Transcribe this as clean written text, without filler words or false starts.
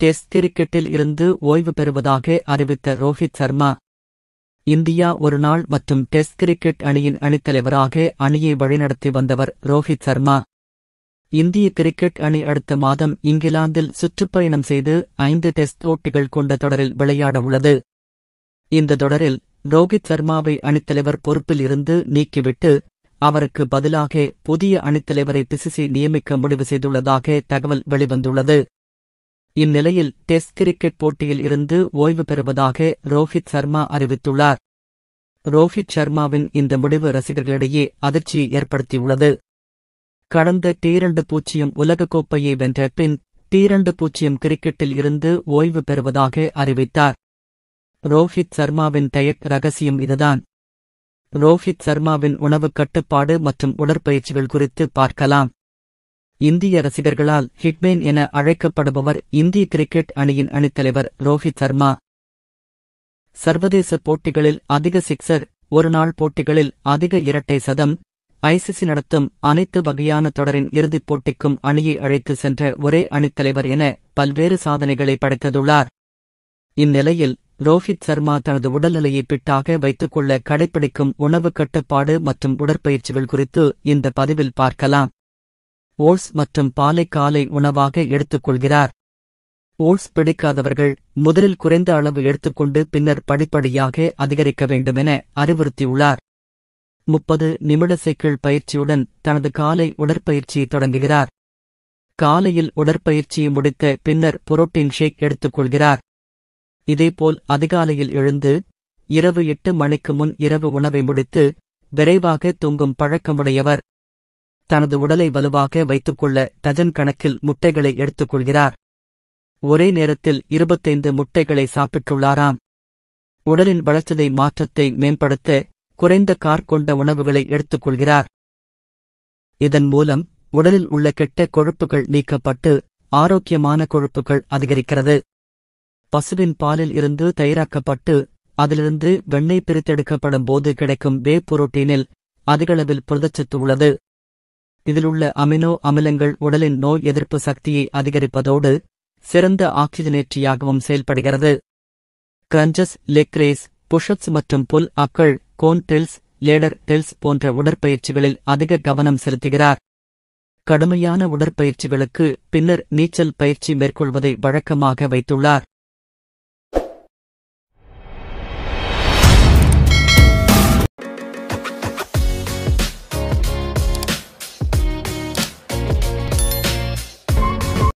Test கிரிக்கெட்டில் இருந்து ஓய்வு பெறுவதாக அறிவித்த ரோஹித் சர்மா, இந்தியா ஒருநாள் மற்றும் டெஸ்ட் கிரிக்கெட் அணியின் அணித்தலைவராக அணியை வழிநடத்தி வந்தவர் ரோஹித் சர்மா. இந்திய கிரிக்கெட் அணி அடுத்த மாதம் இங்கிலாந்தில் சுற்றுப்பயணம் செய்து 5 டெஸ்ட் போட்டிகள் கொண்ட தொடரில் விளையாட உள்ளது. இந்த தொடரில் ரோஹித் சர்மாவை அணித்தலைவர் பொறுப்பில் இருந்து நீக்கிவிட்டு அவருக்கு பதிலாக புதிய அணித்தலைவரை பிசிசி நியமிக்க முடிவு செய்துள்ளதாக தகவல் வெளிவந்துள்ளது. இந்நிலையில் டெஸ்ட் கிரிக்கெட் போட்டியில் இருந்து ஓய்வு பெறுவதாக ரோஹித் சர்மா அறிவித்துள்ளார். ரோஹித் சர்மாவின் இந்த முடிவு ரசிகர்களிடையே அதிர்ச்சியை ஏற்படுத்தியுள்ளது. கடந்த T20 உலகக்கோப்பையை வென்ற பின் T20 கிரிக்கெட்டில் இருந்து ஓய்வு பெறுவதாக அறிவித்தார். ரோஹித் சர்மாவின் டயட் ரகசியம் இதுதான். ரோஹித் சர்மாவின் உணவுக் கட்டுப்பாடு மற்றும் உடற்பயிற்சிகள் குறித்து பார்க்கலாம். இந்திய ரசிகர்களால் ஹிட்மேன் என அழைக்கப்படுபவர் இந்திய கிரிக்கெட் அணியின் அணித்தலைவர் ரோஹித் சர்மா. சர்வதேச போட்டிகளில் அதிக சிக்சர், ஒருநாள் போட்டிகளில் அதிக இரட்டை சதம், ஐசிசி நடத்தும் அனைத்து வகையான தொடரின் இறுதிப் போட்டிக்கும் அணியை அழைத்து சென்ற ஒரே அணித்தலைவர் என பல்வேறு சாதனைகளை படைத்துள்ளார். இந்நிலையில் ரோஹித் சர்மா தனது உடல்நிலையை பிட்டாக வைத்துக் கொள்ள கடைப்பிடிக்கும் உணவு கட்டுப்பாடு மற்றும் உடற்பயிற்சிகள் குறித்து இந்த பதிவில் பார்க்கலாம். ஓட்ஸ் மற்றும் பாலை காலை உணவாக எடுத்துக்கொள்கிறார். ஓட்ஸ் பிடிக்காதவர்கள் முதலில் குறைந்த அளவு எடுத்துக்கொண்டு பின்னர் படிப்படியாக அதிகரிக்க வேண்டுமென அறிவுறுத்தியுள்ளார். 30 நிமிட சைக்கிள் பயிற்சியுடன் தனது காலை உடற்பயிற்சியை தொடங்குகிறார். காலையில் உடற்பயிற்சியை முடித்த பின்னர் புரோட்டீன் ஷேக் எடுத்துக்கொள்கிறார். இதேபோல் அதிகாலையில் எழுந்து இரவு 8 மணிக்கு முன் இரவு உணவை முடித்து விரைவாக தூங்கும் பழக்கமுடையவர். தனது உடலை வலுவாக வைத்துக்கொள்ள டஜன் கணக்கில் முட்டைகளை எடுத்துக்கொள்கிறார். ஒரே நேரத்தில் 25 முட்டைகளை சாப்பிட்டுள்ளாராம். உடலின் வளர்ச்சிதை மாற்றத்தை மேம்படுத்த குறைந்த கார் கொண்ட உணவுகளை எடுத்துக்கொள்கிறார். இதன் மூலம் உடலில் உள்ள கெட்ட கொழுப்புகள் நீக்கப்பட்டு ஆரோக்கியமான கொழுப்புகள் அதிகரிக்கிறது. பசுவின் பாலில் இருந்து தயாராக்கப்பட்டு அதிலிருந்து வெண்ணெய் பிரித்தெடுக்கப்படும் போது கிடைக்கும் வே புரோட்டீனில் அதிகளவில் புரதச்சத்து உள்ளது. இதிலுள்ள அமினோ அமிலங்கள் உடலின் நோய் எதிர்ப்பு சக்தியை அதிகரிப்பதோடு சிறந்த ஆக்சிஜனேற்றியாகவும் செயல்படுகிறது. கிரன்ச்சஸ், லெக் ரேஸ், புஷ்அப்ஸ் மற்றும் புல் அப்கள், கோன் டெல்ஸ், லேடர் டெல்ஸ் போன்ற உடற்பயிற்சிகளில் அதிக கவனம் செலுத்துகிறார். கடுமையான உடற்பயிற்சிகளுக்கு பின்னர் நீச்சல் பயிற்சி மேற்கொள்வதை வழக்கமாக வைத்துள்ளார்.